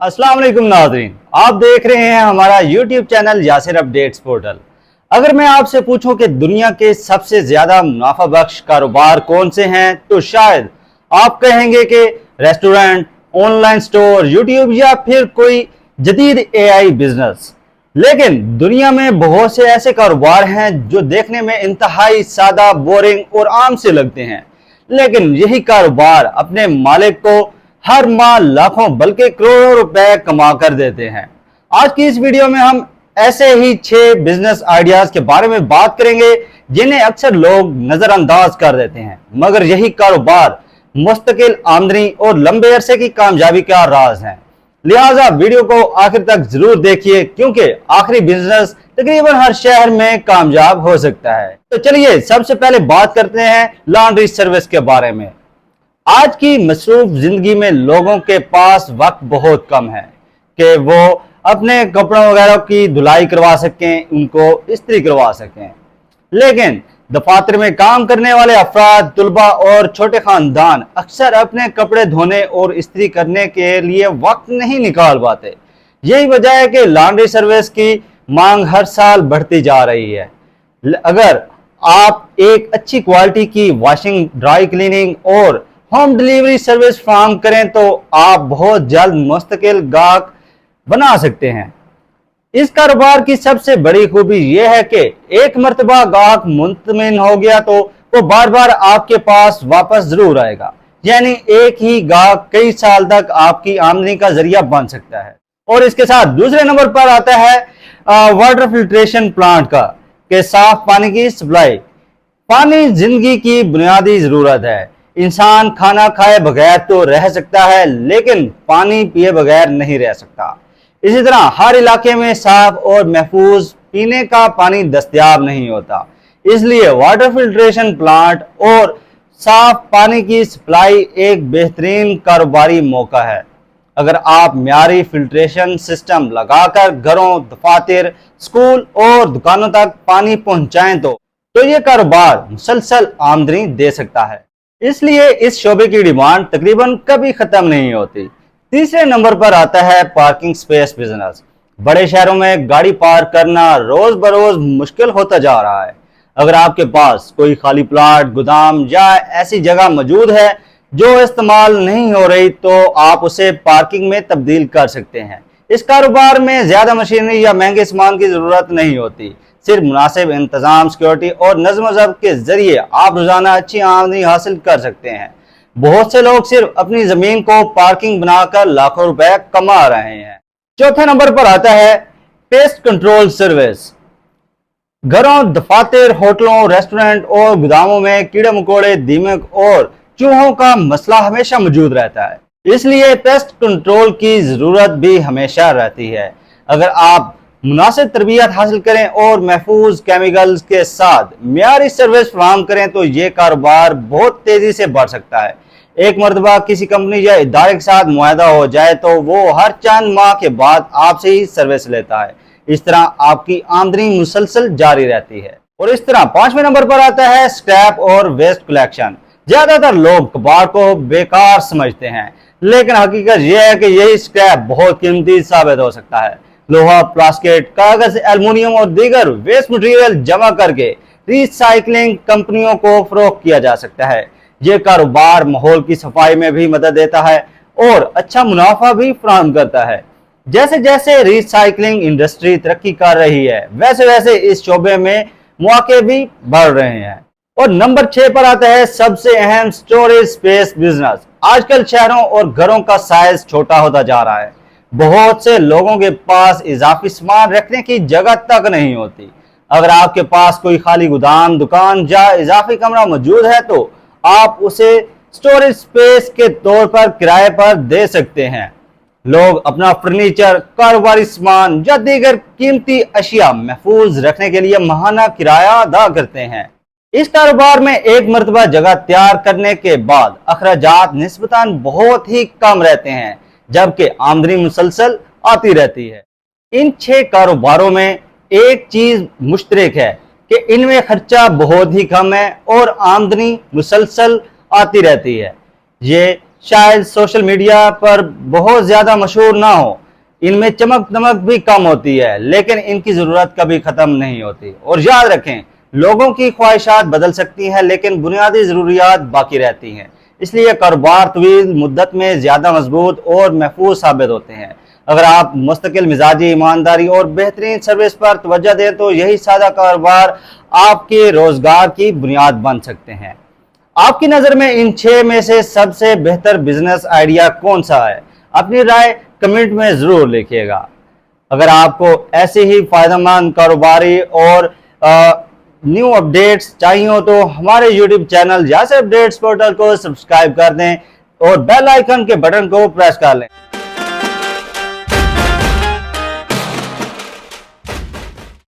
अस्सलाम वालेकुम नाज़रीन, आप देख रहे हैं हमारा YouTube channel Yasir updates portal. अगर मैं आपसे पूछूं कि दुनिया के सबसे ज्यादा मुनाफा बख्श कारोबार कौन से हैं तो शायद आप कहेंगे कि रेस्टोरेंट, ऑनलाइन स्टोर, YouTube या फिर कोई जदीद AI बिजनेस। लेकिन दुनिया में बहुत से ऐसे कारोबार हैं जो देखने में इंतहाई सादा, बोरिंग और आम से लगते हैं, लेकिन यही कारोबार अपने मालिक को हर माह लाखों बल्कि करोड़ों रुपए कमा कर देते हैं। आज की इस वीडियो में हम ऐसे ही 6 बिजनेस आइडियाज के बारे में बात करेंगे जिन्हें अक्सर लोग नजरअंदाज कर देते हैं, मगर यही कारोबार मुस्तकिल आमदनी और लंबे अरसे की कामयाबी का राज है। लिहाजा वीडियो को आखिर तक जरूर देखिए, क्योंकि आखिरी बिजनेस तकरीबन हर शहर में कामयाब हो सकता है। तो चलिए सबसे पहले बात करते हैं लॉन्ड्री सर्विस के बारे में। आज की मसरूफ जिंदगी में लोगों के पास वक्त बहुत कम है कि वो अपने कपड़ों वगैरह की धुलाई करवा सकें, उनको इस्त्री करवा सकें। लेकिन दफातर में काम करने वाले अफराद, तुलबा और छोटे खानदान अक्सर अपने कपड़े धोने और इस्त्री करने के लिए वक्त नहीं निकाल पाते। यही वजह है कि लॉन्ड्री सर्विस की मांग हर साल बढ़ती जा रही है। अगर आप एक अच्छी क्वालिटी की वॉशिंग, ड्राई क्लीनिंग और होम डिलीवरी सर्विस फराहम करें तो आप बहुत जल्द मुस्तकिल गाहक बना सकते हैं। इस कारोबार की सबसे बड़ी खूबी यह है कि एक मर्तबा गाहक मुतमिन हो गया तो वो बार बार आपके पास वापस जरूर आएगा, यानी एक ही गाहक कई साल तक आपकी आमदनी का जरिया बन सकता है। और इसके साथ दूसरे नंबर पर आता है वाटर फिल्ट्रेशन प्लांट का कि साफ पानी की सप्लाई। पानी जिंदगी की बुनियादी जरूरत है। इंसान खाना खाए बगैर तो रह सकता है, लेकिन पानी पिए बगैर नहीं रह सकता। इसी तरह हर इलाके में साफ और महफूज पीने का पानी दस्तयाब नहीं होता, इसलिए वाटर फिल्ट्रेशन प्लांट और साफ पानी की सप्लाई एक बेहतरीन कारोबारी मौका है। अगर आप म्यारी फिल्ट्रेशन सिस्टम लगाकर घरों, दफातर, स्कूल और दुकानों तक पानी पहुंचाएं तो ये कारोबार मुसलसल आमदनी दे सकता है। इसलिए इस शोबे की डिमांड तकरीबन कभी खत्म नहीं होती। तीसरे नंबर पर आता है पार्किंग स्पेस बिजनेस। बड़े शहरों में गाड़ी पार्क करना रोज बरोज मुश्किल होता जा रहा है। अगर आपके पास कोई खाली प्लाट, गोदाम या ऐसी जगह मौजूद है जो इस्तेमाल नहीं हो रही, तो आप उसे पार्किंग में तब्दील कर सकते हैं। इस कारोबार में ज्यादा मशीनरी या महंगे सामान की जरूरत नहीं होती। सिर्फ मुनासिब इंतजाम, सिक्योरिटी और नज्म ज़ब्त के जरिए आप रोजाना अच्छी आमदनी हासिल कर सकते हैं। बहुत से लोग सिर्फ अपनी जमीन को पार्किंग बनाकर लाखों रुपए कमा रहे हैं। चौथे नंबर पर आता है पेस्ट कंट्रोल सर्विस। घरों, दफातर, होटलों, रेस्टोरेंट और गोदामों में कीड़े मकोड़े, दीमक और चूहों का मसला हमेशा मौजूद रहता है, इसलिए पेस्ट कंट्रोल की जरूरत भी हमेशा रहती है। अगर आप मुनासिब तरबियत हासिल करें और महफूज केमिकल्स के साथ मियारी सर्विस फराहम करें तो ये कारोबार बहुत तेजी से बढ़ सकता है। एक मरतबा किसी कंपनी या इदारे के साथ मुआहदा हो जाए तो वो हर चंद माह के बाद आपसे ही सर्विस लेता है। इस तरह आपकी आमदनी मुसलसल जारी रहती है। और इस तरह 5वें नंबर पर आता है स्क्रैप और वेस्ट कलेक्शन। ज्यादातर लोग कबाड़ को बेकार समझते हैं, लेकिन हकीकत यह है कि यही स्क्रैप बहुत कीमती साबित हो सकता है। लोहा, प्लास्टिक, कागज, एल्युमिनियम और दीगर वेस्ट मटेरियल जमा करके रिसाइकलिंग कंपनियों को फरोख्त किया जा सकता है। ये कारोबार माहौल की सफाई में भी मदद देता है और अच्छा मुनाफा भी फराहम करता है। जैसे जैसे रिसाइकलिंग इंडस्ट्री तरक्की कर रही है, वैसे वैसे इस शोबे में मौके भी बढ़ रहे हैं। और नंबर 6 पर आता है सबसे अहम स्टोरेज स्पेस बिजनेस। आजकल शहरों और घरों का साइज छोटा होता जा रहा है। बहुत से लोगों के पास इजाफी सामान रखने की जगह तक नहीं होती। अगर आपके पास कोई खाली गोदाम, दुकान या इजाफी कमरा मौजूद है तो आप उसे स्टोरेज स्पेस के तौर पर किराए पर दे सकते हैं। लोग अपना फर्नीचर, कारोबारी सामान या दीगर कीमती अशिया महफूज रखने के लिए माहाना किराया अदा करते हैं। इस कारोबार में एक मरतबा जगह तैयार करने के बाद अखराजात निस्बतन बहुत ही कम रहते हैं, जबकि आमदनी मुसलसल आती रहती है। इन 6 कारोबारों में एक चीज मुश्तरक है कि इनमें खर्चा बहुत ही कम है और आमदनी मुसलसल आती रहती है। ये शायद सोशल मीडिया पर बहुत ज्यादा मशहूर ना हो, इनमें चमक दमक भी कम होती है, लेकिन इनकी जरूरत कभी खत्म नहीं होती। और याद रखें, लोगों की ख्वाहिशात बदल सकती हैं लेकिन बुनियादी जरूरियात बाकी रहती हैं। इसलिए कारोबार तवील मुद्दत में ज्यादा मजबूत और महफूज साबित होते हैं। अगर आप मुस्तकिल मिजाजी, ईमानदारी और बेहतरीन सर्विस पर तवज्जो दें तो यही सादा कारोबार आपके रोजगार की बुनियाद बन सकते हैं। आपकी नज़र में इन 6 में से सबसे बेहतर बिजनेस आइडिया कौन सा है? अपनी राय कमेंट में ज़रूर लिखिएगा। अगर आपको ऐसे ही फायदेमंद कारोबारी और न्यू अपडेट्स चाहिए हो तो हमारे YouTube channel Yasir updates portal को सब्सक्राइब कर दें और बेल आइकन के बटन को प्रेस कर लें।